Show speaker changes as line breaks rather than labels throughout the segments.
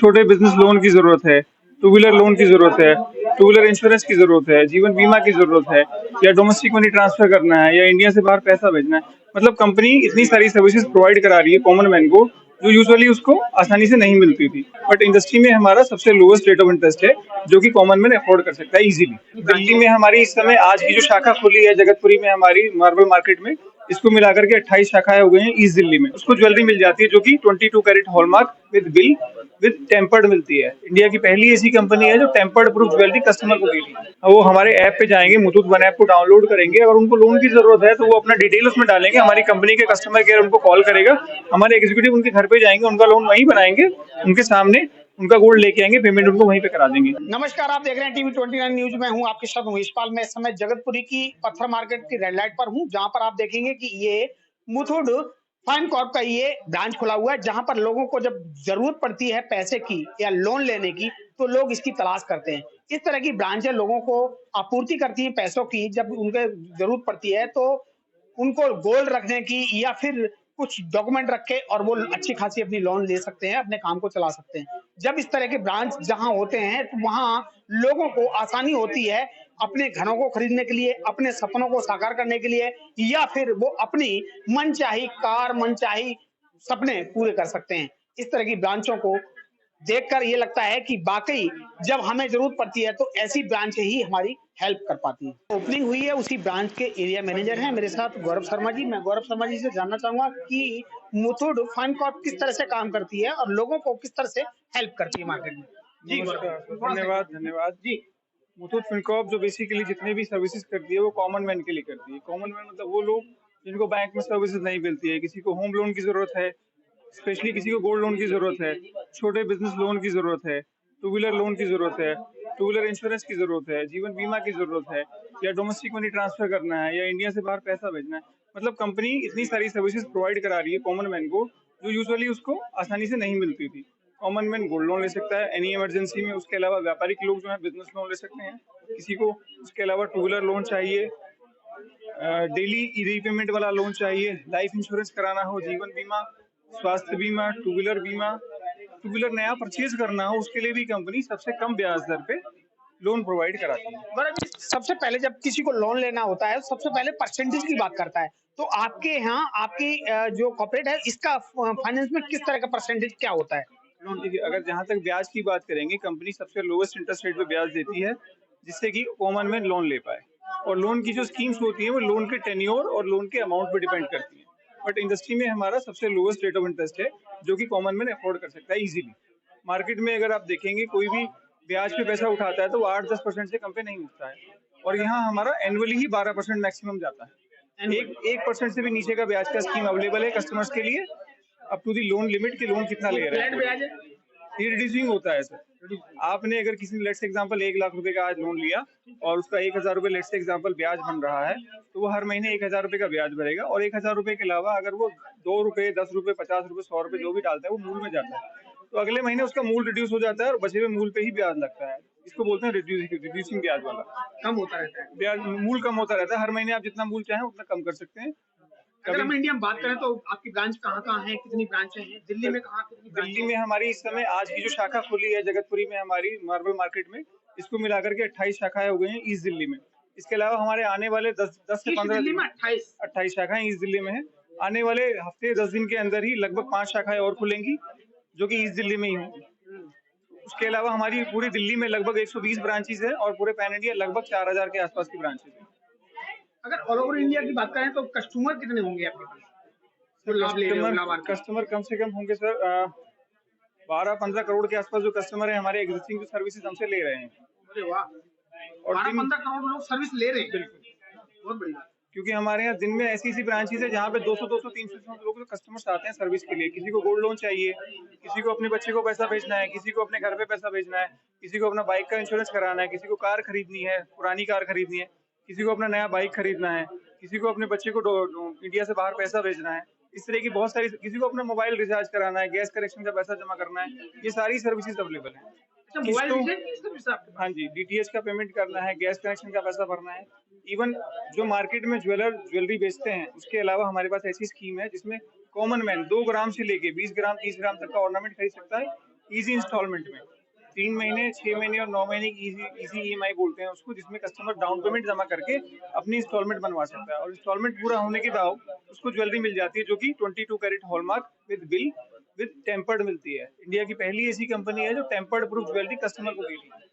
छोटे business loan की जरूरत है, टू व्हीलर लोन की जरूरत है, टू व्हीलर इंश्योरेंस की जरूरत है, जीवन बीमा की जरूरत है, या डोमेस्टिक मनी ट्रांसफर करना है, या इंडिया से बाहर पैसा भेजना है। मतलब कंपनी इतनी सारी सर्विसेज प्रोवाइड करा रही है कॉमन मैन को, जो यूजुअली उसको आसानी से नहीं मिलती थी। बट इंडस्ट्री में हमारा सबसे लोएस्ट रेट ऑफ इंटरेस्ट है, जो कि कॉमन मैन अफोर्ड कर सकता है इजीली। दिल्ली में हमारी इस समय आज की जो शाखा खुली है जगतपुरी में, हमारी मार्बल मार्केट में, इसको मिलाकर के 28 शाखाएं हो गई हैं ईस्ट दिल्ली में। उसको ज्वेलरी मिल जाती है जो कि 22 carat hallmark with bill with tempered मिलती है। इंडिया की पहली ऐसी कंपनी है जो टेम्पर्ड प्रूफ ज्वेलरी कस्टमर को देती है। वो हमारे ऐप पे जाएंगे, मुथूट वन ऐप को डाउनलोड करेंगे, अगर उनको लोन की जरूरत है तो वो अपना डिटेल उसमें डालेंगे, हमारी कंपनी के कस्टमर केयर उनको कॉल करेगा, हमारे एग्जीक्यूटिव उनके घर पे जाएंगे, उनका लोन वहीं बनाएंगे, उनके सामने उनका गोल्ड लेके आएंगे, पेमेंट उनको वहीं पे करा देंगे।
नमस्कार, आप देख रहे हैं टीवी 29 न्यूज में हूं आपके साथ महेशपाल। मैं इस समय जगतपुरी की पत्थर मार्केट की रेड लाइट पर हूं, जहां पर आप देखेंगे कि ये मुथूट फाइन कॉर्प का ये ब्रांच खुला हुआ है, जहां पर लोगों को जब जरूरत पड़ती है पैसे की या लोन लेने की तो लोग इसकी तलाश करते हैं। इस तरह की ब्रांचें लोगों को आपूर्ति करती है पैसों की, जब उनके जरूरत पड़ती है तो उनको गोल्ड रखने की या फिर कुछ डॉक्यूमेंट रख के और वो अच्छी खासी अपनी लोन ले सकते हैं, अपने काम को चला सकते हैं। जब इस तरह के ब्रांच जहां होते हैं तो वहां लोगों को आसानी होती है अपने घरों को खरीदने के लिए, अपने सपनों को साकार करने के लिए, या फिर वो अपनी मनचाही कार, मनचाही सपने पूरे कर सकते हैं। इस तरह की ब्रांचों को देखकर ये लगता है कि वाकई जब हमें जरूरत पड़ती है तो ऐसी ब्रांच ही हमारी हेल्प कर पाती है। ओपनिंग हुई है, उसी ब्रांच के एरिया मैनेजर हैं मेरे साथ गौरव शर्मा जी। मैं गौरव शर्मा जी से जानना चाहूंगा कि मुथूट फाइन कॉर्प किस तरह से काम करती है और लोगों को किस तरह से हेल्प करती है मार्केट में। जी
नमस्कार, धन्यवाद धन्यवाद
जी।
मुथूट फिनकॉर्प जो बेसिकली जितने भी सर्विसेज करती है वो कॉमन मैन के लिए करती है। कॉमन मैन मतलब वो लोग जिनको बैंक में सर्विसेज नहीं मिलती है, किसी को होम लोन की जरूरत है, स्पेशली किसी को गोल्ड लोन की जरूरत है, छोटे बिजनेस लोन की जरूरत है, टू व्हीलर लोन की जरूरत है, टू व्हीलर इंश्योरेंस की जरूरत है, जीवन बीमा की जरूरत है, या डोमेस्टिक मनी ट्रांसफर करना है, या इंडिया से बाहर पैसा भेजना है। मतलब कंपनी इतनी सारी सर्विसेज प्रोवाइड करा रही है कॉमन मैन को, जो यूजुअली उसको आसानी से नहीं मिलती थी। कॉमन मैन गोल्ड लोन ले सकता है एनी इमरजेंसी में, उसके अलावा व्यापारिक लोग जो है बिजनेस लोन ले सकते हैं, किसी को उसके अलावा टू व्हीलर लोन चाहिए, डेली रीपेमेंट वाला लोन चाहिए, लाइफ इंश्योरेंस कराना हो, जीवन बीमा, स्वास्थ्य बीमा, टू व्हीलर नया परचेज करना हो, उसके लिए भी कंपनी सबसे कम ब्याज दर पे लोन प्रोवाइड कराती है।
गौरव जी, सबसे पहले जब किसी को लोन लेना होता है सबसे पहले परसेंटेज की बात करता है, तो आपके यहाँ आपकी जो कॉर्पोरेट है इसका फाइनेंस में किस तरह का परसेंटेज क्या होता है।
लोन देखिए, अगर जहां तक ब्याज की बात करेंगे, कंपनी सबसे लोएस्ट इंटरेस्ट रेट पे ब्याज देती है, जिससे कि कॉमन मैन लोन ले पाए। और लोन की जो स्कीम्स होती है वो लोन के टेन्योर और लोन के अमाउंट पे डिपेंड करती है। बट इंडस्ट्री में हमारा सबसे लोएस्ट रेट ऑफ इंटरेस्ट है, जो कि कॉमन मैन अफोर्ड कर सकता है इजीली। मार्केट में अगर आप देखेंगे, कोई भी ब्याज पे पैसा उठाता है तो वो 8-10% से कम पे नहीं उठता है, और यहाँ हमारा एनुअली ही 12% मैक्सिमम जाता है। 1% से भी नीचे का ब्याज का स्कीम अवेलेबल है कस्टमर्स के लिए, up to the loan limit के लोन कितना ले रहे हैं। ये रिड्यूसिंग होता है सर। आपने अगर किसी ने लेट्स एग्जांपल 1 लाख रुपए का आज लोन लिया और उसका 1,000 रुपए लेट्स एग्जांपल ब्याज बन रहा है, तो वो हर महीने 1,000 रुपए का ब्याज भरेगा, और 1,000 रुपए के अलावा अगर वो 2 रुपए, 10 रुपए, 50 रुपए, 100 रुपए जो भी डालता है वो मूल में जाता है, तो अगले महीने उसका मूल रिड्यूस हो जाता है और बचे हुए मूल पे ही ब्याज लगता है। इसको बोलते हैं रिड्यूसिंग ब्याज वाला।
कम होता रहता है,
ब्याज मूल कम होता रहता है, हर महीने आप जितना मूल चाहें उतना कम कर सकते हैं।
अगर हम इंडिया में बात करें तो आपकी ब्रांच कहाँ-कहाँ है, कितनी ब्रांचें हैं, दिल्ली में कहाँ कितनी ब्रांच
दिल्ली में हमारी इस समय आज की जो शाखा खुली है जगतपुरी में, हमारी मार्बल मार्केट में, इसको मिलाकर के 28 शाखाएं हो गई हैं ईस्ट दिल्ली में। इसके अलावा हमारे आने वाले 10 से 15
दिल्ली
दिन
में
28 शाखाएं ईस्ट दिल्ली में है। आने वाले हफ्ते 10 दिन के अंदर ही लगभग 5 शाखाएं और खुलेंगी, जो कि ईस्ट दिल्ली में ही होंगी। उसके अलावा हमारी पूरी दिल्ली में लगभग 120 ब्रांचेज है, और पूरे पैन इंडिया लगभग 4000 के आसपास की ब्रांचेज है।
अगर ऑल ओवर इंडिया की बात करें तो कस्टमर कितने होंगे आपके पास जो लाभ ले रहे हो लाभार्थी?
कस्टमर कम से कम होंगे सर 12-15 करोड़ के आसपास जो कस्टमर है हमारे एग्जिस्टिंग जो सर्विसेज हमसे ले रहे हैं।
अरे वाह,
और
12-15 करोड़ लोग सर्विस ले रहे हैं।
बिल्कुल,
बहुत बढ़िया।
क्योंकि हमारे यहाँ दिन में ऐसी ब्रांचेज है जहाँ पे 200, 300 लोग कस्टमर्स आते हैं सर्विस के लिए। किसी को गोल्ड लोन चाहिए, किसी को अपने बच्चे को पैसा भेजना है, किसी को अपने घर पे पैसा भेजना है, किसी को अपना बाइक का इंश्योरेंस कराना है, किसी को कार खरीदनी है, पुरानी कार खरीदनी है, किसी को अपना नया बाइक खरीदना है, किसी को अपने बच्चे को इंडिया से बाहर पैसा भेजना है। इस तरह की बहुत सारी, किसी को अपना मोबाइल रिचार्ज कराना है, गैस कनेक्शन का पैसा जमा करना है, ये सारी सर्विसेज अवेलेबल है। हाँ जी, डीटीएच का पेमेंट करना है, गैस कनेक्शन का पैसा भरना है। इवन जो मार्केट में ज्वेलरी बेचते हैं, उसके अलावा हमारे पास ऐसी स्कीम है जिसमें कॉमन मैन 2 ग्राम से लेके 20 ग्राम 30 ग्राम तक का ऑर्नामेंट खरीद सकता है, इजी इंस्टॉलमेंट में 3 महीने, 6 महीने और 9 महीने की इजी ईएमआई बोलते हैं उसको, जिसमें कस्टमर डाउन पेमेंट जमा करके अपनी इंस्टॉलमेंट बनवा सकता है और इंस्टॉलमेंट पूरा होने के बाद उसको ज्वेलरी मिल जाती है जो कि 22 carat hallmark with bill with tempered मिलती है। इंडिया की पहली ऐसी कंपनी है जो टेम्पर्ड प्रूफ ज्वेलरी कस्टमर को दे रही है।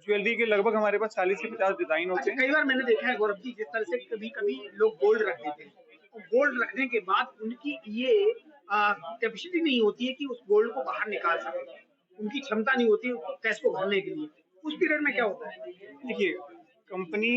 ज्वेलरी के लगभग हमारे पास 40 से 50 डिजाइन होते
अच्छा,
हैं।
कई बार मैंने देखा है गौरव जी, जिस तरह से कभी-कभी लोग गोल्ड रख देते हैं और गोल्ड रखने के बाद उनकी ये कैपेसिटी नहीं होती है कि उस गोल्ड को बाहर निकाल सकें। उनकी क्षमता नहीं होती है उसको कैश को भरने के लिए। उस पीरियड में क्या होता है?
देखिए, कंपनी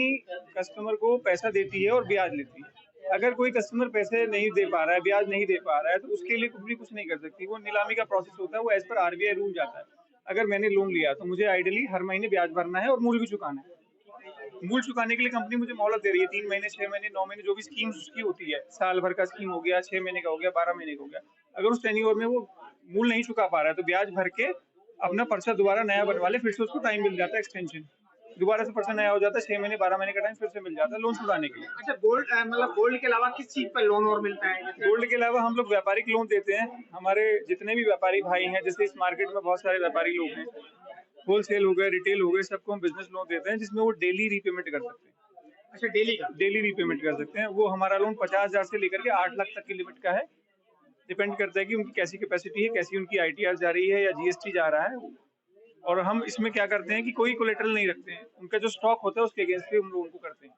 कस्टमर को पैसा देती है और ब्याज लेती है। अगर कोई कस्टमर पैसे नहीं दे पा रहा है, ब्याज नहीं दे पा रहा है, तो उसके लिए कंपनी कुछ नहीं कर सकती। वो नीलामी का प्रोसेस होता है, वो एज पर आरबीआई रूल जाता है। अगर मैंने लोन लिया तो मुझे आइडियली हर महीने ब्याज भरना है और मूल भी चुकाना है। मूल चुकाने के लिए कंपनी मुझे मोहलत दे रही है 3 महीने, 6 महीने, 9 महीने, जो भी स्कीम्स उसकी होती है। साल भर का स्कीम हो गया, 6 महीने का हो गया, 12 महीने का हो गया। अगर उस टेन्योर में वो मूल नहीं चुका पा रहा है तो ब्याज भर के अपना पर्चा दोबारा नया बनवा ले, फिर से उसको टाइम मिल जाता है एक्सटेंशन। दोबारा से पर्चा नया हो जाता है, 6 महीने, 12 महीने का टाइम फिर से मिल जाता है लोन छुड़ाने के लिए।
अच्छा, गोल्ड मतलब गोल्ड के अलावा किस चीज़ पर लोन और मिलता है? जैसे
गोल्ड के अलावा हम लोग व्यापारिक लोन देते हैं। हमारे जितने भी व्यापारी भाई हैं, जैसे इस मार्केट में बहुत सारे व्यापारी लोग हैं, होलसेल हो गए, रिटेल हो गए, सबको हम बिजनेस लोन देते हैं जिसमें वो डेली रीपेमेंट कर सकते हैं।
अच्छा, डेली का?
डेली रीपेमेंट कर सकते हैं। वो हमारा लोन 50,000 से लेकर के 8 लाख तक की लिमिट का है। डिपेंड करता है कि उनकी कैसी कैपेसिटी है, कैसी उनकी आईटीआर जा रही है या जीएसटी जा रहा है। और हम इसमें क्या करते हैं कि कोई कोलेटरल नहीं रखते हैं। उनका जो स्टॉक होता है उसके अगेंस्ट पे हम लोन को करते हैं।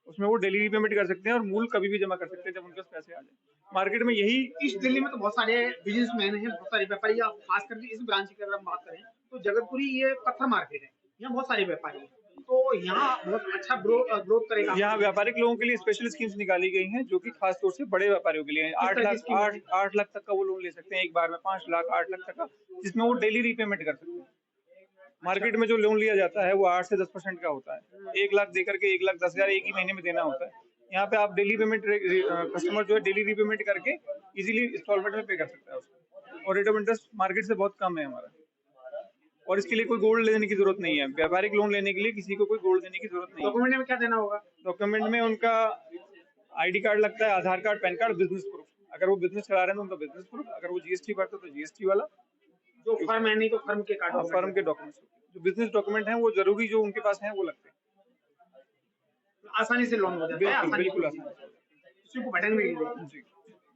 उसमें वो डेली रीपेमेंट कर सकते हैं और मूल कभी भी जमा कर सकते हैं जब उनके पास पैसे आ जाए। मार्केट में यही
इस दिल्ली में तो बहुत सारे बिजनेसमैन हैं, बहुत सारे व्यापारी। आप खास करके इस ब्रांच की अगर हम बात करें तो जगतपुरी ये पत्थर मार्केट है, यहाँ बहुत सारे व्यापारी हैं, तो यहाँ बहुत अच्छा ग्रोथ करेगा।
यहाँ व्यापारिक लोगों के लिए स्पेशल स्कीम्स निकाली गई हैं जो कि खास तौर से बड़े व्यापारियों के लिए हैं।
किस तरह की स्कीम है?
8 लाख तक का वो लोन ले सकते हैं एक बार में, 5 लाख, 8 लाख तक का, जिसमें वो डेली रीपेमेंट कर सकते हैं। मार्केट में जो लोन लिया जाता है वो 8 से 10% का होता है। 1 लाख देकर के 1,10,000 एक ही महीने में देना होता है। यहाँ पे आप डेली पेमेंट, कस्टमर जो है डेली रीपेमेंट करके इजीली इंस्टॉलमेंट में पे कर सकता है उसको। और रेट ऑफ इंटरेस्ट मार्केट से बहुत कम है हमारा। और इसके लिए कोई गोल्ड लेने की जरूरत नहीं है। व्यापारिक लोन लेने के लिए किसी को कोई गोल्ड देने की जरूरत नहीं है।
डॉक्यूमेंट में क्या देना होगा?
डॉक्यूमेंट में उनका आईडी कार्ड लगता है, Aadhaar card, PAN card, business proof. अगर वो बिजनेस चला रहे हैं तो उनका बिजनेस प्रूफ, अगर वो जीएसटी भरते तो जीएसटी वाला,
जो फर्म है नहीं तो फर्म के कार्ड।
फर्म के डॉक्यूमेंट्स। जो बिजनेस डॉक्यूमेंट हैं वो जरूरी जो उनके पास हैं वो लगते हैं।
आसानी से लोन हो जाता है।
बिल्कुल
आसानी
बिल्कुल आसान।
किसी को भटक नहीं देगा।
जी।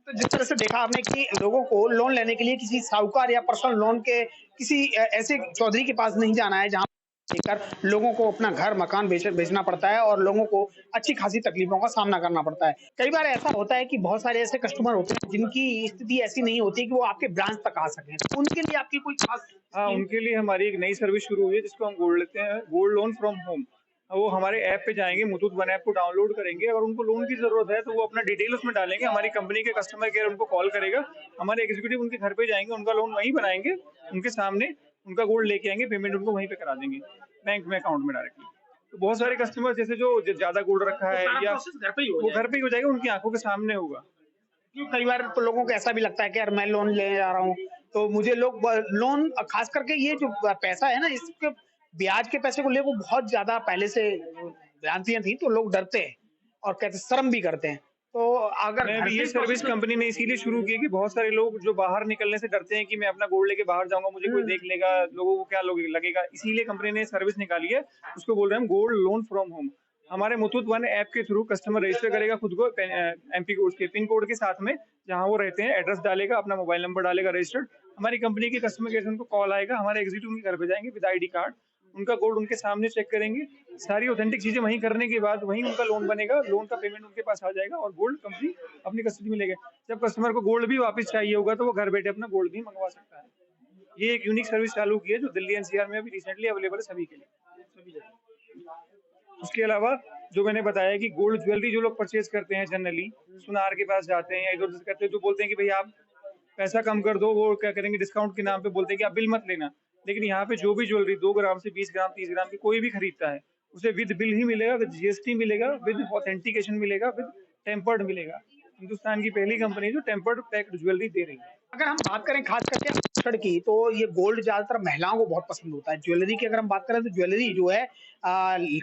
तो जिस तरह से देखा आपने कि लोगों को लोन लेने के लिए किसी साहूकार या पर्सनल लोन के किसी ऐसे चौधरी के पास नहीं जाना है जहां लेकर लोगों को अपना घर मकान बेचना पड़ता है और लोगों को अच्छी खासी तकलीफों का सामना करना पड़ता है। कई बार ऐसा होता है कि बहुत सारे ऐसे कस्टमर होते हैं जिनकी स्थिति ऐसी नहीं होती कि वो आपके ब्रांच तक आ सकें, तो उनके लिए आपकी कोई खास?
हाँ, उनके लिए हमारी एक नई सर्विस शुरू हुई है जिसको हम गोल्ड लेते हैं, गोल्ड लोन फ्रॉम होम। वो हमारे ऐप पे जाएंगे, मुथूट वन ऐप को डाउनलोड करेंगे। अगर उनको लोन की जरूरत है तो वो अपना डिटेल उसमें डालेंगे, हमारी कंपनी के कस्टमर केयर उनको कॉल करेगा, हमारे एग्जीक्यूटिव उनके घर पे जाएंगे, उनका लोन वहीं बनाएंगे, उनके सामने उनका गोल्ड लेके आएंगे, पेमेंट उनको वहीं पे करा देंगे बैंक में, अकाउंट में डायरेक्टली। तो बहुत सारे कस्टमर जैसे जो ज्यादा गोल्ड रखा है या
घर पे ही
वो घर पे ही हो जाएगा, उनकी आंखों के सामने होगा।
कई बार तो लोगों को ऐसा भी लगता है कि यार मैं लोन लेने जा रहा हूँ तो मुझे लोग लोन, खास करके ये जो पैसा है ना, इसके ब्याज के पैसे को लेकर बहुत ज्यादा पहले से भ्रांतियां थी, तो लोग डरते हैं और कहते शर्म भी करते हैं। तो अगर
मैं ये सर्विस कंपनी ने इसीलिए शुरू की कि बहुत सारे लोग जो बाहर निकलने से डरते हैं कि मैं अपना गोल्ड लेके बाहर जाऊंगा, मुझे कोई देख लेगा, लोगों को क्या लगेगा, इसीलिए कंपनी ने सर्विस निकाली है। उसको बोल रहे हैं हम गोल्ड लोन फ्रॉम होम। हमारे मुथूट वन ऐप के थ्रू कस्टमर रजिस्टर करेगा खुद को एमपी कोड के पिन कोड के साथ में, जहां वो रहते हैं एड्रेस डालेगा, अपना मोबाइल नंबर डालेगा रजिस्टर्ड, हमारी कंपनी के कस्टमर केयर से उनको कॉल आएगा, हमारे एग्जीक्यूटिव उनके घर पे जाएंगे विद आईडी कार्ड, उनका गोल्ड उनके सामने चेक करेंगे, सारी ऑथेंटिक चीजें वहीं करने के बाद वहीं उनका लोन बनेगा, लोन का पेमेंट उनके पास आ जाएगा और गोल्ड कंपनी अपनी कस्टडी में लेगा। जब कस्टमर को गोल्ड भी वापस चाहिए होगा तो वो घर बैठे अपना गोल्ड भी मंगवा सकता है। ये एक यूनिक सर्विस चालू की है जो दिल्ली एनसीआर में अभी रिसेंटली अवेलेबल है सभी के लिए। उसके अलावा जो मैंने बताया कि गोल्ड ज्वेलरी जो लोग परचेज करते हैं जनरली सुनार के पास जाते हैं या इधर उधर करते हैं, जो बोलते हैं कि भाई आप पैसा कम कर दो, वो क्या करेंगे डिस्काउंट के नाम पे बोलते हैं कि आप बिल मत लेना। लेकिन यहाँ पे जो भी ज्वेलरी 2 ग्राम से 20 ग्राम 30 ग्राम की कोई भी खरीदता है उसे विद बिल ही मिलेगा, विद जीएसटी मिलेगा, विद ऑथेंटिकेशन मिलेगा, विद टेम्पर्ड मिलेगा। हिंदुस्तान की पहली कंपनी जो टेम्पर्ड पैक्ड ज्वेलरी दे रही है।
अगर हम बात करें खास करके आभूषण की, तो ये गोल्ड ज्यादातर महिलाओं को बहुत पसंद होता है। ज्वेलरी की अगर हम बात करें तो ज्वेलरी जो है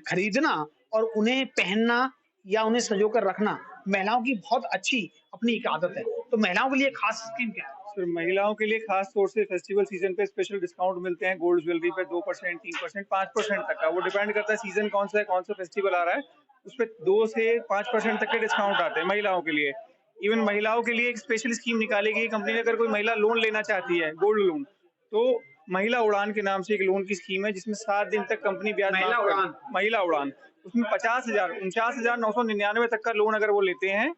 खरीदना और उन्हें पहनना या उन्हें संजो कर रखना महिलाओं की बहुत अच्छी अपनी एक आदत है। तो महिलाओं के लिए खास स्कीम क्या है?
सिर्फ महिलाओं के लिए खास तौर से फेस्टिवल सीजन पे स्पेशल डिस्काउंट मिलते हैं। गोल्ड ज्वेलरी पे 2%, 3%, 5% तक का, वो डिपेंड करता है सीजन कौन सा है, कौन सा फेस्टिवल आ रहा है, उस पर 2 से 5% तक के डिस्काउंट आते हैं महिलाओं के लिए। इवन महिलाओं के लिए एक स्पेशल स्कीम निकाली गई कंपनी ने, अगर कोई महिला लोन लेना चाहती है गोल्ड लोन, तो महिला उड़ान के नाम से एक लोन की स्कीम है जिसमें 7 दिन तक कंपनी ब्याज
महिला
माफ
उड़ान?
महिला उड़ान, उसमें 49,999 तक का लोन अगर वो लेते हैं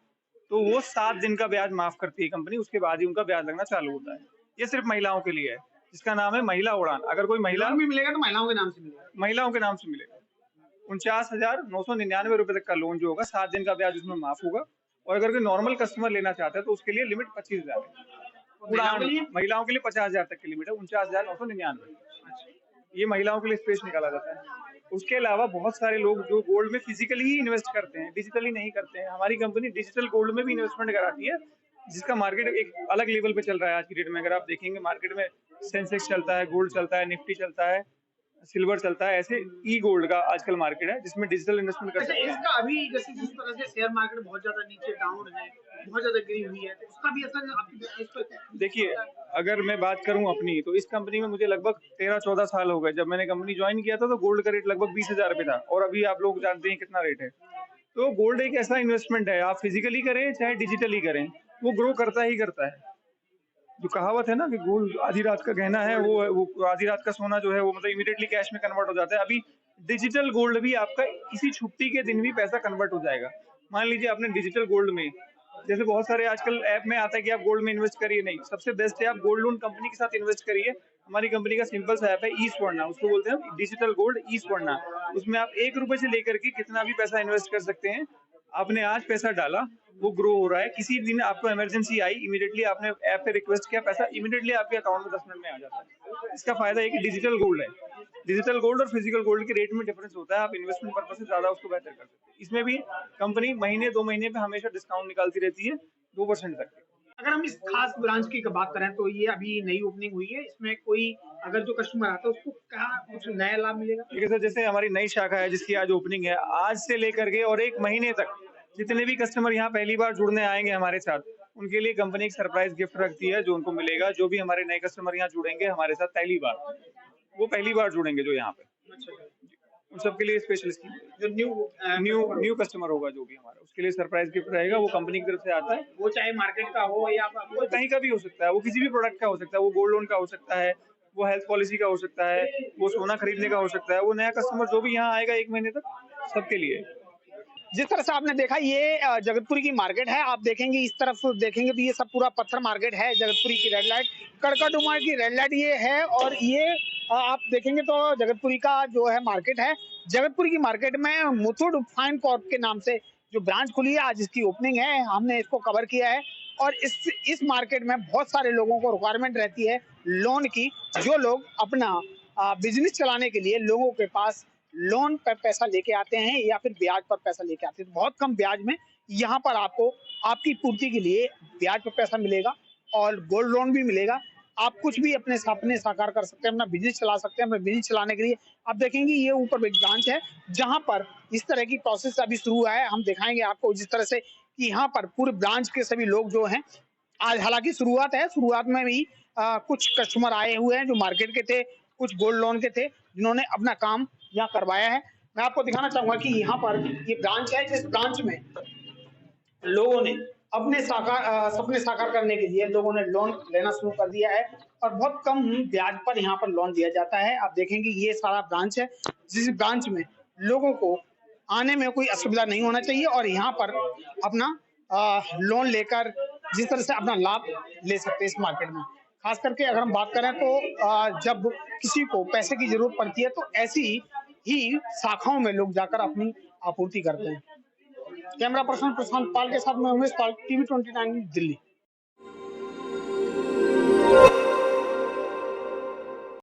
तो वो 7 दिन का ब्याज माफ करती है कंपनी, उसके बाद ही उनका ब्याज लगना चालू होता है। ये सिर्फ महिलाओं के लिए है, जिसका नाम है महिला उड़ान। अगर कोई महिला
लोन भी मिलेगा तो महिलाओं के नाम से मिलेगा?
महिलाओं के नाम से मिलेगा। 49,999 रुपए तक का लोन जो होगा, 7 दिन का ब्याज उसमें माफ होगा। और अगर कोई नॉर्मल कस्टमर लेना चाहता है तो उसके लिए लिमिट 25,000 है। उड़ान महिलाओं के लिए 50,000 तक की लिमिट है, 49,999। ये महिलाओं के लिए स्पेस निकाला जाता है। उसके अलावा बहुत सारे लोग जो गोल्ड में फिजिकली ही इन्वेस्ट करते हैं, डिजिटली नहीं करते हैं। हमारी कंपनी डिजिटल गोल्ड में भी इन्वेस्टमेंट कराती है, जिसका मार्केट एक अलग लेवल पे चल रहा है आज की डेट में। अगर आप देखेंगे मार्केट में सेंसेक्स चलता है, गोल्ड चलता है, निफ्टी चलता है, सिल्वर चलता है, ऐसे ई गोल्ड का आजकल मार्केट है जिसमें डिजिटल इन्वेस्टमेंट कर
अच्छा,
सकते हैं।
इसका अभी जैसे जिस तरह से शेयर मार्केट बहुत ज्यादा नीचे डाउन है, बहुत ज्यादा गिरी हुई है, तो उसका भी असर आपकी इस पर?
देखिए, अगर मैं बात करूं अपनी, तो इस कंपनी में मुझे लगभग 13-14 साल हो गए। जब मैंने कंपनी ज्वाइन किया था तो गोल्ड का रेट लगभग 20,000 रुपए था, और अभी आप लोग जानते हैं कितना रेट है। तो गोल्ड एक ऐसा इन्वेस्टमेंट है, आप फिजिकली करें चाहे डिजिटली करें, वो ग्रो करता ही करता है। जो कहावत है ना कि गोल्ड आधी रात का गहना है, वो आधी रात का सोना जो है वो मतलब इमीडिएटली कैश में कन्वर्ट हो जाता है। अभी डिजिटल गोल्ड भी आपका किसी छुट्टी के दिन भी पैसा कन्वर्ट हो जाएगा। मान लीजिए आपने डिजिटल गोल्ड में, जैसे बहुत सारे आजकल ऐप में आता है कि आप गोल्ड में इन्वेस्ट करिए, नहीं, सबसे बेस्ट है आप गोल्ड लोन कंपनी के साथ इन्वेस्ट करिए। हमारी कंपनी का सिंपल सा ऐप है ई स्वर्णा, उसको बोलते हैं डिजिटल गोल्ड ई स्वर्णा। उसमें आप 1 रुपए से लेकर के कितना भी पैसा इन्वेस्ट कर सकते हैं। आपने आज पैसा डाला, वो ग्रो हो रहा है, किसी दिन आपको इमरजेंसी आई, इमीडिएटली आपने ऐप पे रिक्वेस्ट किया, पैसा इमीडिएटली आपके अकाउंट में 10 मिनट में आ जाता है। इसका फायदा है कि डिजिटल गोल्ड है। डिजिटल गोल्ड और फिजिकल गोल्ड के रेट में डिफरेंस होता है, आप इन्वेस्टमेंट पर्पस से ज्यादा उसको बेहतर कर सकते हैं। इसमें भी कंपनी महीने 2 महीने पे हमेशा डिस्काउंट निकालती रहती है 2% तक।
अगर हम इस खास ब्रांच की बात करें तो ये अभी नई ओपनिंग हुई है, इसमें कोई अगर जो कस्टमर आता है उसको क्या कुछ नया लाभ मिलेगा?
देखिए सर, जैसे हमारी नई शाखा है जिसकी आज ओपनिंग है, आज से लेकर के और 1 महीने तक जितने भी कस्टमर यहाँ पहली बार जुड़ने आएंगे हमारे साथ, उनके लिए कंपनी एक सरप्राइज गिफ्ट रखती है जो उनको मिलेगा। जो भी हमारे नए कस्टमर यहाँ जुड़ेंगे हमारे साथ पहली बार, वो पहली बार जुड़ेंगे जो यहाँ पे, उन सबके लिए स्पेशल स्कीम।
जो
न्यू कस्टमर होगा जो भी हमारा, उसके लिए सरप्राइज गिफ्ट रहेगा, वो कंपनी की तरफ से आता है।
वो चाहे मार्केट का हो या
वो कहीं का भी हो सकता है, वो किसी भी प्रोडक्ट का हो सकता है, वो गोल्ड लोन का हो सकता है, वो हेल्थ पॉलिसी का हो सकता है, वो सोना खरीदने का हो सकता है। वो नया कस्टमर जो भी यहाँ आएगा 1 महीने तक, सबके लिए।
जिस तरह से आपने देखा ये जगतपुरी की मार्केट है। आप देखेंगे इस तरफ देखेंगे तो ये सब पूरा पत्थर मार्केट है। जगतपुरी की रेड लाइट, कड़कड़डुमा की रेड लाइट ये है। और ये आप देखेंगे तो जगतपुरी का जो है मार्केट है। जगतपुरी की मार्केट में मुथूट फाइन कॉर्प के नाम से जो ब्रांच खुली है, आज इसकी ओपनिंग है, हमने इसको कवर किया है। और इस मार्केट में बहुत सारे लोगों को रिक्वायरमेंट रहती है लोन की। जो लोग अपना बिजनेस चलाने के लिए लोगों के पास लोन पर पैसा लेके आते हैं या फिर ब्याज पर पैसा लेके आते हैं, तो बहुत कम ब्याज में यहाँ पर आपको आपकी पूर्ति के लिए ब्याज पर पैसा मिलेगा और गोल्ड लोन भी मिलेगा। आप कुछ भी अपने सपने साकार कर सकते हैं, अपना बिजनेस चला सकते हैं। अपना बिजनेस चलाने के लिए आप देखेंगे ये ऊपर एक ब्रांच है जहां पर इस तरह की प्रोसेस अभी शुरू हुआ है। हम दिखाएंगे आपको जिस तरह से कि यहाँ पर पूरे ब्रांच के सभी लोग जो हैं, आज हालांकि शुरुआत है, शुरुआत में भी कुछ कस्टमर आए हुए हैं जो मार्केट के थे, कुछ गोल्ड लोन के थे, जिन्होंने अपना काम यहाँ करवाया है। मैं आपको दिखाना चाहूंगा कि यहाँ पर ये ब्रांच है, जिस ब्रांच में लोगों ने अपने सपने साकार करने के लिए लोगों ने लोन लेना शुरू कर दिया है और बहुत कम ब्याज पर यहाँ पर लोन दिया जाता है। आप देखेंगे ये सारा ब्रांच है, जिस ब्रांच में लोगों को आने में कोई असुविधा नहीं होना चाहिए और यहाँ पर अपना लोन लेकर जिस तरह से अपना लाभ ले सकते हैं इस मार्केट में। खास करके अगर हम बात करें तो जब किसी को पैसे की जरूरत पड़ती है तो ऐसी ही शाखाओं में लोग जाकर अपनी आपूर्ति करते हैं। कैमरा पर्सन प्रशांत पाल के साथ मैं उमेश पाल, TV 29 दिल्ली।